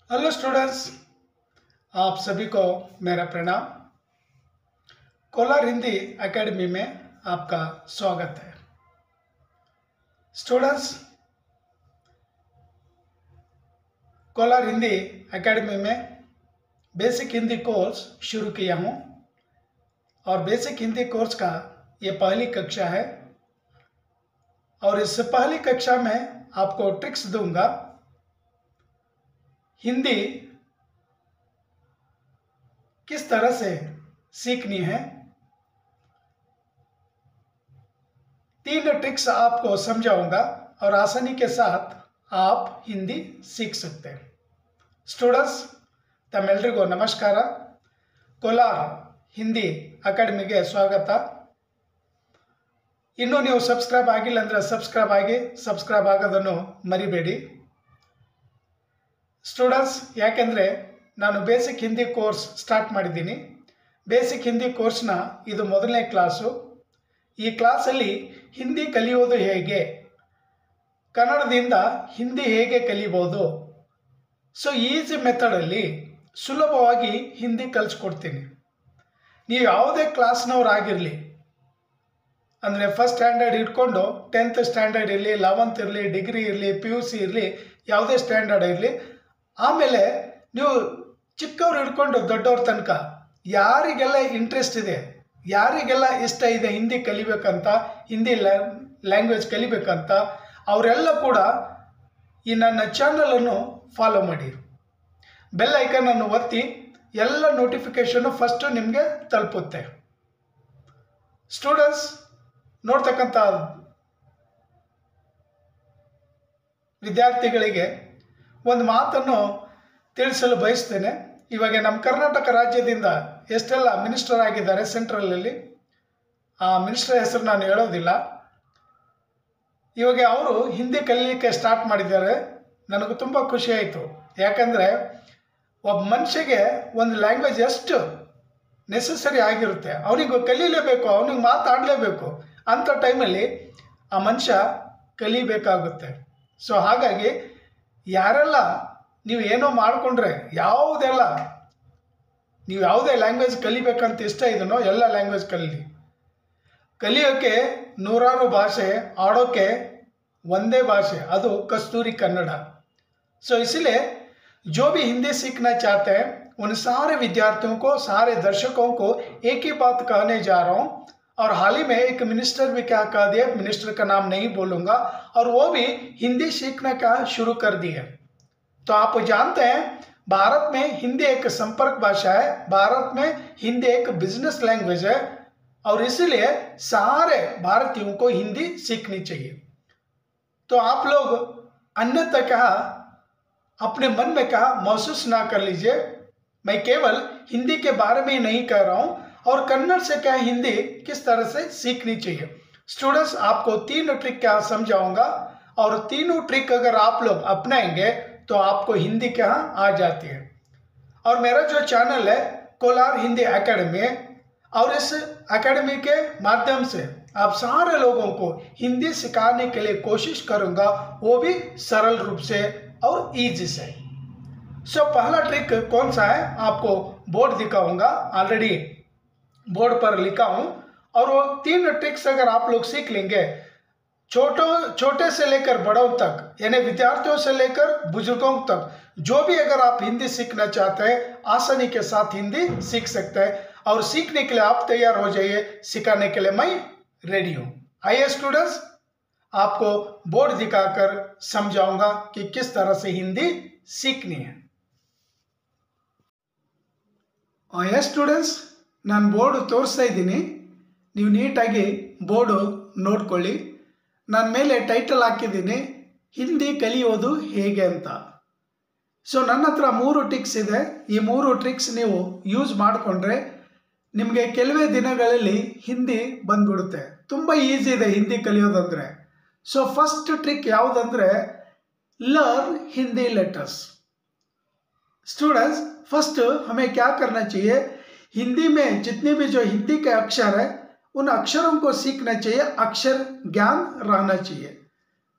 Hello students, आप सभी को मेरा प्रणाम। कोलार हिंदी एकेडमी में आपका स्वागत है। स्टूडेंट्स, कोलार हिंदी एकेडमी में बेसिक हिंदी कोर्स शुरू किया हूँ और बेसिक हिंदी कोर्स का ये पहली कक्षा है और इस पहली कक्षा में आपको ट्रिक्स दूंगा। हिंदी किस तरह से सीखनी है, 3 ट्रिक्स आपको समझाऊंगा और आसानी के साथ आप हिंदी सीख सकते हैं। स्टूडेंट्स, तमेलरिगो नमस्कार। कोलार हिंदी अकाಡೆಮಿಗೆ ಸ್ವಾಗತ। ಇನ್ನೂ ನೀವು ಸಬ್ಸ್ಕ್ರೈಬ್ ಆಗಿಲ್ಲ ಅಂದ್ರೆ ಸಬ್ಸ್ಕ್ರೈಬ್ ಆಗೋದನ್ನು ಮರಿಬೇಡಿ ಸ್ಟೂಡೆಂಟ್ಸ್, ಯಾಕೆಂದರೆ ನಾನು ಬೇಸಿಕ್ ಹಿಂದಿ ಕೋರ್ಸ್ ಸ್ಟಾರ್ಟ್ ಮಾಡಿದ್ದೀನಿ। ಬೇಸಿಕ್ ಹಿಂದಿ ಕೋರ್ಸ್ನ ಇದು ಮೊದಲನೇ ಕ್ಲಾಸು। ಈ ಕ್ಲಾಸಲ್ಲಿ ಹಿಂದಿ ಕಲಿಯೋದು ಹೇಗೆ, ಕನ್ನಡದಿಂದ ಹಿಂದಿ ಹೇಗೆ ಕಲಿಬೋದು, ಸೊ ಈಸಿ ಮೆಥಡಲ್ಲಿ ಸುಲಭವಾಗಿ ಹಿಂದಿ ಕಲಿಸ್ಕೊಡ್ತೀನಿ। ನೀವು ಯಾವುದೇ ಕ್ಲಾಸ್ನವರಾಗಿರಲಿ, ಅಂದರೆ ಫಸ್ಟ್ ಸ್ಟ್ಯಾಂಡರ್ಡ್ ಇಟ್ಕೊಂಡು 10th ಸ್ಟ್ಯಾಂಡರ್ಡ್ ಇರಲಿ, 11th ಇರಲಿ, ಡಿಗ್ರಿ ಇರಲಿ, PUC ಇರಲಿ, ಯಾವುದೇ ಸ್ಟ್ಯಾಂಡರ್ಡ್ ಇರಲಿ, ಆಮೇಲೆ ನೀವು ಚಿಕ್ಕವ್ರು ಹಿಡ್ಕೊಂಡು ದೊಡ್ಡವ್ರ ತನಕ ಯಾರಿಗೆಲ್ಲ ಇಂಟ್ರೆಸ್ಟ್ ಇದೆ, ಯಾರಿಗೆಲ್ಲ ಇಷ್ಟ ಇದೆ ಹಿಂದಿ ಕಲಿಬೇಕಂತ, ಹಿಂದಿ ಲ್ಯಾಂಗ್ವೇಜ್ ಕಲಿಬೇಕಂತ, ಅವರೆಲ್ಲ ಕೂಡ ಈ ನನ್ನ ಚಾನಲನ್ನು ಫಾಲೋ ಮಾಡಿ, ಬೆಲ್ ಐಕನನ್ನು ಒತ್ತಿ, ಎಲ್ಲ ನೋಟಿಫಿಕೇಷನ್ನು ಫಸ್ಟು ನಿಮಗೆ ತಲುಪುತ್ತೆ। ಸ್ಟೂಡೆಂಟ್ಸ್, ನೋಡ್ತಕ್ಕಂಥ ವಿದ್ಯಾರ್ಥಿಗಳಿಗೆ ಒಂದು ಮಾತನ್ನು ತಿಳಿಸಲು ಬಯಸ್ತೇನೆ। ಇವಾಗ ನಮ್ಮ ಕರ್ನಾಟಕ ರಾಜ್ಯದಿಂದ ಎಷ್ಟೆಲ್ಲ ಮಿನಿಸ್ಟರ್ ಆಗಿದ್ದಾರೆ ಸೆಂಟ್ರಲಲ್ಲಿ, ಆ ಮಿನಿಸ್ಟರ್ ಹೆಸರು ನಾನು ಹೇಳೋದಿಲ್ಲ। ಇವಾಗ ಅವರು ಹಿಂದಿ ಕಲೀಲಿಕ್ಕೆ ಸ್ಟಾರ್ಟ್ ಮಾಡಿದ್ದಾರೆ। ನನಗೂ ತುಂಬ ಖುಷಿ ಆಯಿತು, ಯಾಕಂದರೆ ಒಬ್ಬ ಮನುಷ್ಯಗೆ ಒಂದು ಲ್ಯಾಂಗ್ವೇಜ್ ಎಷ್ಟು ನೆಸೆಸರಿ ಆಗಿರುತ್ತೆ, ಅವನಿಗೆ ಕಲೀಲೇಬೇಕು, ಅವನಿಗೆ ಮಾತಾಡಲೇಬೇಕು, ಅಂಥ ಟೈಮಲ್ಲಿ ಆ ಮನುಷ್ಯ ಕಲಿಬೇಕಾಗುತ್ತೆ। ಸೊ ಹಾಗಾಗಿ ಯಾರೆಲ್ಲ ನೀವು ಏನೋ ಮಾಡಿಕೊಂಡ್ರೆ, ನೀವು ಯಾವುದೇ ಲ್ಯಾಂಗ್ವೇಜ್ ಕಲಿಬೇಕಂತ ಇಷ್ಟ ಇದನ್ನೋ ಎಲ್ಲ ಲ್ಯಾಂಗ್ವೇಜ್ ಕಲಿಯೋಕ್ಕೆ ನೂರಾರು ಭಾಷೆ, ಆಡೋಕ್ಕೆ ಒಂದೇ ಭಾಷೆ, ಅದು ಕಸ್ತೂರಿ ಕನ್ನಡ। सो इसलिए जो भी हिंदी सीखना चाहते हैं उन सारे विद्यार्थियों को, सारे दर्शकों को एक ही बात कहने जा रहा हूँ। और हाल ही में एक मिनिस्टर भी क्या कह दिया, मिनिस्टर का नाम नहीं बोलूँगा, और वो भी हिंदी सीखने का शुरू कर दिया। तो आप जानते हैं भारत में हिंदी एक संपर्क भाषा है, भारत में हिंदी एक बिजनेस लैंग्वेज है, और इसलिए सारे भारतीयों को हिंदी सीखनी चाहिए। तो आप लोग अन्यथा कहा, अपने मन में कहा महसूस ना कर लीजिए, मैं केवल हिंदी के बारे में ही नहीं कह रहा हूँ, और कन्नड़ से क्या हिंदी किस तरह से सीखनी चाहिए। स्टूडेंट्स, आपको 3 ट्रिक क्या समझाऊंगा, और तीनों ट्रिक अगर आप लोग अपनाएंगे तो आपको हिंदी क्या आ जाती है। और मेरा जो चैनल है कोलार हिंदी एकेडमी, और इस एकेडमी के माध्यम से आप सारे लोगों को हिंदी सिखाने के लिए कोशिश करूँगा, वो भी सरल रूप से और इजी से। सो पहला ट्रिक कौन सा है, आपको बोर्ड दिखाऊंगा, ऑलरेडी बोर्ड पर लिखा हूँ। और वो 3 ट्रिक्स अगर आप लोग सीख लेंगे, छोटे से लेकर बड़ों तक, यानी विद्यार्थियों से लेकर बुजुर्गों तक, जो भी अगर आप हिंदी सीखना चाहते हैं आसानी के साथ हिंदी सीख सकते हैं। और सीखने के लिए आप तैयार हो जाइए, सिखाने के लिए मैं रेडी हूँ। आइए स्टूडेंट्स, आपको बोर्ड दिखाकर समझाऊंगा कि किस तरह से हिंदी सीखनी है। आइए स्टूडेंट्स, ನಾನು ಬೋರ್ಡ್ ತೋರಿಸ್ತಾ ಇದ್ದೀನಿ, ನೀವು ನೀಟಾಗಿ ಬೋರ್ಡು ನೋಡ್ಕೊಳ್ಳಿ। ನಾನು ಮೇಲೆ ಟೈಟಲ್ ಹಾಕಿದ್ದೀನಿ, ಹಿಂದಿ ಕಲಿಯೋದು ಹೇಗೆ ಅಂತ। ಸೊ ನನ್ನ ಹತ್ರ 3 ಟ್ರಿಕ್ಸ್ ಇದೆ, ಈ 3 ಟ್ರಿಕ್ಸ್ ನೀವು ಯೂಸ್ ಮಾಡಿಕೊಂಡ್ರೆ ನಿಮಗೆ ಕೆಲವೇ ದಿನಗಳಲ್ಲಿ ಹಿಂದಿ ಬಂದ್ಬಿಡುತ್ತೆ। ತುಂಬ ಈಸಿ ಇದೆ ಹಿಂದಿ ಕಲಿಯೋದಂದರೆ। सो फर्स्ट ट्रिक ಯಾವುದಂದ್ರೆ learn Hindi letters. Students, first हमें क्या करना चाहिए, हिंदी में जितने भी जो हिंदी के अक्षर है उन अक्षरों को सीखना चाहिए, अक्षर ज्ञान रहना चाहिए।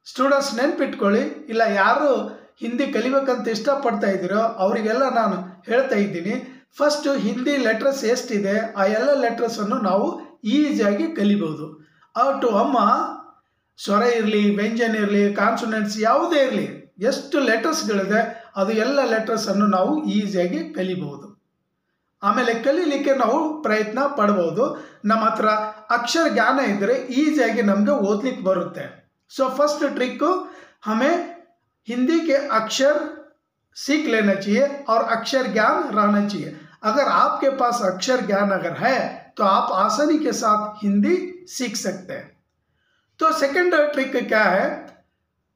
स्टूडेंट्स, ನೆನಪಿಟ್ಕೊಳ್ಳಿ, ಇಲ್ಲ ಯಾರು ಹಿಂದಿ ಕಲಿಬೇಕಂತ ಇಷ್ಟಪಡ್ತಾ ಇದ್ದೀರೋ ಅವರಿಗೆಲ್ಲ ನಾನು ಹೇಳ್ತಾ ಇದ್ದೀನಿ, ಫಸ್ಟು ಹಿಂದಿ ಲೆಟ್ರಸ್ ಎಷ್ಟಿದೆ ಆ ಎಲ್ಲ ಲೆಟ್ರಸನ್ನು ನಾವು ಈಸಿಯಾಗಿ ಕಲಿಬೋದು. ಟು ಅಮ್ಮ ಸ್ವರ ಇರಲಿ, ವ್ಯಂಜನ ಇರಲಿ, ಕಾನ್ಸೊನೆಂಟ್ಸ್ ಯಾವುದೇ ಇರಲಿ, ಎಷ್ಟು ಲೆಟರ್ಸ್ಗಳಿದೆ ಅದು ಎಲ್ಲ ಲೆಟರ್ಸನ್ನು ನಾವು ಈಸಿಯಾಗಿ ಕಲಿಬಹುದು. ಆಮೇಲೆ ಕಲೀಲಿಕ್ಕೆ ನಾವು ಪ್ರಯತ್ನ ಪಡ್ಬೋದು. ನಮ್ಮ ಹತ್ರ ಅಕ್ಷರ ಜ್ಞಾನ ಇದ್ದರೆ ಈಸಿಯಾಗಿ ನಮಗೆ ಓದಲಿಕ್ಕೆ ಬರುತ್ತೆ. सो फर्स्ट ट्रिक हमें हिंदी के अक्षर सीख लेना चाहिए और अक्षर ज्ञान रहना चाहिए. अगर आपके पास अक्षर ज्ञान अगर है तो आप आसानी के साथ हिंदी सीख सकते हैं. तो सेकंड ट्रिक क्या है?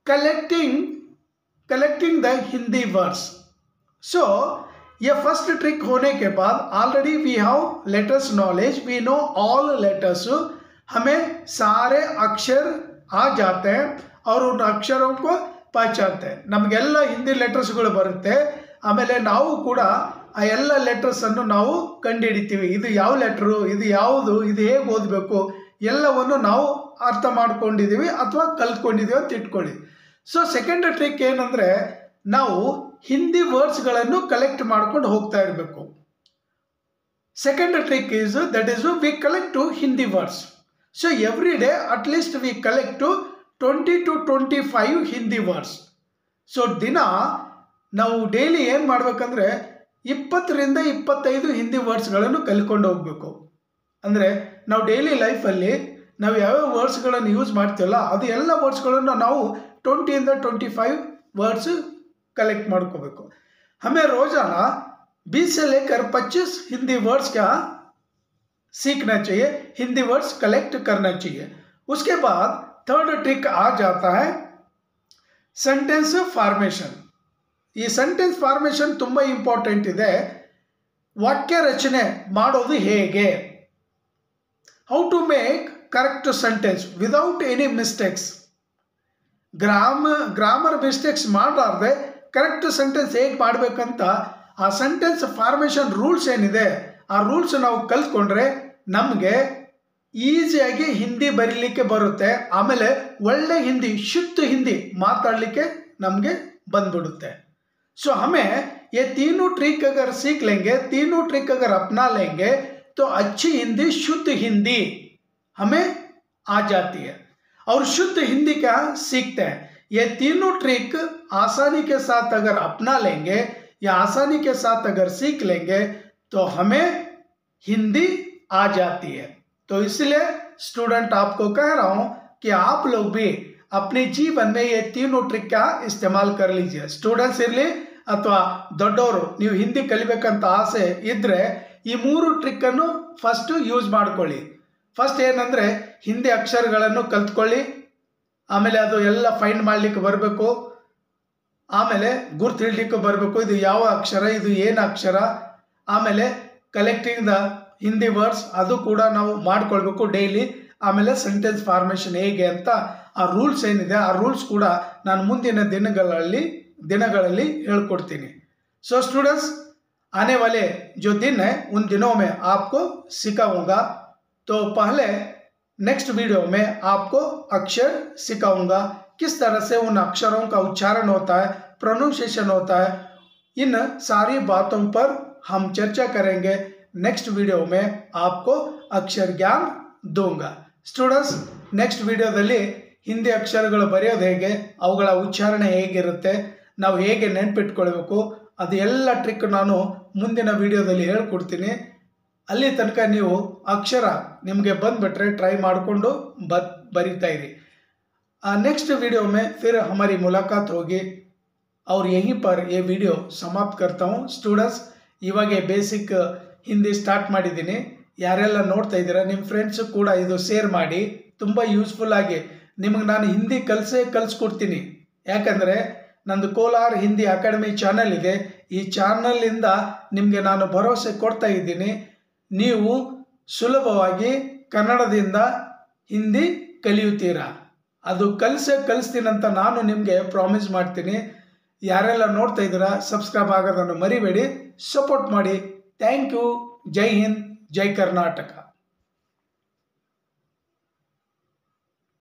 Collecting the Hindi words. So ये फर्स्ट ट्रिक होने के बाद already we have letters knowledge, we know all letters. हमें सारे अक्षर आ जाते हैं और उन अक्षरों को पहचानते हैं. ನಮಗೆಲ್ಲ ಹಿಂದಿ ಲೆಟರ್ಸ್ಗಳು ಬರುತ್ತೆ. ಆಮೇಲೆ ನಾವು ಕೂಡ ಆ ಎಲ್ಲ ಲೆಟರ್ಸನ್ನು ನಾವು ಕಂಡುಹಿಡಿತೀವಿ. ಇದು ಯಾವ ಲೆಟ್ರು, ಇದು ಯಾವುದು, ಇದು ಹೇಗೆ ಓದಬೇಕು ಎಲ್ಲವನ್ನು ನಾವು ಅರ್ಥ ಮಾಡ್ಕೊಂಡಿದ್ದೀವಿ ಅಥವಾ ಕಲ್ತ್ಕೊಂಡಿದ್ದೀವಿ ಅಂತ ಇಟ್ಕೊಳ್ಳಿ. ಸೊ ಸೆಕೆಂಡ್ ಟ್ರಿಕ್ ಏನಂದರೆ, ನಾವು ಹಿಂದಿ ವರ್ಡ್ಸ್ಗಳನ್ನು ಕಲೆಕ್ಟ್ ಮಾಡ್ಕೊಂಡು ಹೋಗ್ತಾ ಇರಬೇಕು. Second trick is we collect two Hindi words. So every day at least we collect to 20 to 25 Hindi words. So ದಿನ ನಾವು ಡೈಲಿ ಏನು ಮಾಡಬೇಕಂದ್ರೆ 20 ರಿಂದ 25 ಹಿಂದಿ ವರ್ಡ್ಸ್ಗಳನ್ನು ಕಲ್ತ್ಕೊಂಡು ಹೋಗಬೇಕು. ಅಂದರೆ ನಾವು ಡೈಲಿ ಲೈಫಲ್ಲಿ ನಾವು ಯಾವ್ಯಾವ ವರ್ಡ್ಸ್ಗಳನ್ನು ಯೂಸ್ ಮಾಡ್ತೀವಲ್ಲ ಅದು ಎಲ್ಲ ವರ್ಡ್ಸ್ಗಳನ್ನು ನಾವು 20 ಇಂದ 25 ವರ್ಡ್ಸ್ कलेक्ट ಮಾಡ್ಕೋಬೇಕು. हमें रोजाना 20 से लेकर 25 हिंदी वर्ड्स का सीखना चाहिए, हिंदी वर्ड्स कलेक्ट करना चाहिए. उसके बाद थर्ड ट्रिक आ जाता है सेंटेंस फॉर्मेशन. ಈ ಸೆಂಟೆನ್ಸ್ ಫಾರ್ಮೇಷನ್ ತುಂಬ ಇಂಪಾರ್ಟೆಂಟ್ ಇದೆ. ವಾಕ್ಯ ರಚನೆ ಮಾಡೋದು ಹೇಗೆ, how to make correct sentence without any mistakes. Grammar mistakes ಮಾಡಲಾರ್ದೆ ಕರೆಕ್ಟ್ ಸೆಂಟೆನ್ಸ್ ಹೇಗೆ ಮಾಡಬೇಕಂತ ಆ ಸೆಂಟೆನ್ಸ್ ಫಾರ್ಮೇಷನ್ ರೂಲ್ಸ್ ಏನಿದೆ ಆ ರೂಲ್ಸ್ ನಾವು ಕಲ್ತ್ಕೊಂಡ್ರೆ ನಮಗೆ ಈಸಿಯಾಗಿ ಹಿಂದಿ ಬರೀಲಿಕ್ಕೆ ಬರುತ್ತೆ. ಆಮೇಲೆ ಒಳ್ಳೆ ಹಿಂದಿ, ಶುದ್ಧ ಹಿಂದಿ ಮಾತಾಡಲಿಕ್ಕೆ ನಮಗೆ ಬಂದ್ಬಿಡುತ್ತೆ. सो हमें ये तीनों ट्रिक अगर सीख लेंगे, तीनों ट्रिक अगर अपना लेंगे तो अच्छी हिंदी, शुद्ध हिंदी हमें आ जाती है. और शुद्ध हिंदी क्या सीखते हैं, ये तीनों ट्रिक आसानी के साथ अगर अपना लेंगे या आसानी के साथ अगर सीख लेंगे तो हमें हिंदी आ जाती है. तो इसलिए स्टूडेंट आपको कह रहा हूं कि आप लोग भी अपने जीवन में ये तीनों ट्रिक का इस्तेमाल कर लीजिए. स्टूडेंट्स इरली ಅಥವಾ ದೊಡ್ಡವರು ನೀವು ಹಿಂದಿ ಕಲಿಬೇಕಂತ ಆಸೆ ಇದ್ದರೆ ಈ 3 ಟ್ರಿಕ್ಕನ್ನು ಫಸ್ಟು ಯೂಸ್ ಮಾಡ್ಕೊಳ್ಳಿ. ಫಸ್ಟ್ ಏನಂದರೆ ಹಿಂದಿ ಅಕ್ಷರಗಳನ್ನು ಕಲ್ತ್ಕೊಳ್ಳಿ, ಆಮೇಲೆ ಅದು ಎಲ್ಲ ಫೈಂಡ್ ಮಾಡಲಿಕ್ಕೆ ಬರಬೇಕು, ಆಮೇಲೆ ಗುರ್ತು ಹಿಡಲಿಕ್ಕೆ ಬರಬೇಕು ಇದು ಯಾವ ಅಕ್ಷರ, ಇದು ಏನು ಅಕ್ಷರ. ಆಮೇಲೆ ಕಲೆಕ್ಟಿಂಗ್ ದ ಹಿಂದಿ ವರ್ಡ್ಸ್ ಅದು ಕೂಡ ನಾವು ಮಾಡ್ಕೊಳ್ಬೇಕು ಡೈಲಿ. ಆಮೇಲೆ ಸೆಂಟೆನ್ಸ್ ಫಾರ್ಮೇಷನ್ ಹೇಗೆ ಅಂತ ಆ ರೂಲ್ಸ್ ಏನಿದೆ ಆ ರೂಲ್ಸ್ ಕೂಡ ನಾನು ಮುಂದಿನ दिनಗಳಲ್ಲಿ ಹೇಳ್ಕೊಡ್ತೀನಿ. सो स्टूडेंट्स आने वाले जो दिन है उन दिनों में आपको सिखाऊंगा. तो पहले नेक्स्ट वीडियो में आपको अक्षर सिखाऊंगा, किस तरह से उन अक्षरों का उच्चारण होता है, प्रोनाउंसिएशन होता है. इन सारी बातों पर हम चर्चा करेंगे. नेक्स्ट वीडियो में आपको अक्षर ज्ञान दूंगा. स्टूडेंट्स नेक्स्ट वीडियोದಲ್ಲಿ ಹಿಂದಿ ಅಕ್ಷರಗಳು ಬರೆಯೋದು ಹೇಗೆ, ಅವುಗಳ ಉಚ್ಚಾರಣೆ ಹೇಗಿರುತ್ತೆ, ನಾವು ಹೇಗೆ ನೆನಪಿಟ್ಕೊಳ್ಬೇಕು ಅದು ಎಲ್ಲ ಟ್ರಿಕ್ ನಾನು ಮುಂದಿನ ವಿಡಿಯೋದಲ್ಲಿ ಹೇಳ್ಕೊಡ್ತೀನಿ. ಅಲ್ಲಿ ತನಕ ನೀವು ಅಕ್ಷರ ನಿಮಗೆ ಬಂದುಬಿಟ್ರೆ ಟ್ರೈ ಮಾಡಿಕೊಂಡು बरीता इरी. नेक्स्ट वीडियो में फिर हमारी मुलाकात होगी और यहीं पर ये वीडियो समाप्त करता हूँ. स्टूडेंट्स ಇವಾಗೆ ಬೇಸಿಕ್ ಹಿಂದಿ ಸ್ಟಾರ್ಟ್ ಮಾಡಿದ್ದೀನಿ. ಯಾರೆಲ್ಲ ನೋಡ್ತಾ ಇದ್ದೀರಾ ನಿಮ್ಮ ಫ್ರೆಂಡ್ಸ್ ಕೂಡ ಇದು ಶೇರ್ ಮಾಡಿ. ತುಂಬ ಯೂಸ್ಫುಲ್ ಆಗಿ ನಿಮಗೆ ನಾನು ಹಿಂದಿ ಕಲಿಸ್ಕೊಡ್ತೀನಿ. ಯಾಕಂದರೆ ನಂದು ಕೋಲಾರ್ ಹಿಂದಿ ಅಕಾಡೆಮಿ ಚಾನಲ್ ಇದೆ. ಈ ಚಾನಲಿಂದ ನಿಮಗೆ ನಾನು ಭರವಸೆ ಕೊಡ್ತಾ ಇದ್ದೀನಿ, ನೀವು ಸುಲಭವಾಗಿ ಕನ್ನಡದಿಂದ ಹಿಂದಿ ಕಲಿಯುತ್ತೀರಾ. ಅದು ಕಲಿಸ್ತೀನಂತ ನಾನು ನಿಮಗೆ ಪ್ರಾಮಿಸ್ ಮಾಡ್ತೀನಿ. ಯಾರೆಲ್ಲ ನೋಡ್ತಾ ಇದ್ದೀರಾ ಸಬ್ಸ್ಕ್ರೈಬ್ ಆಗೋದನ್ನು ಮರಿಬೇಡಿ, ಸಪೋರ್ಟ್ ಮಾಡಿ. Thank you. ಜೈ ಹಿಂದ್, ಜೈ ಕರ್ನಾಟಕ.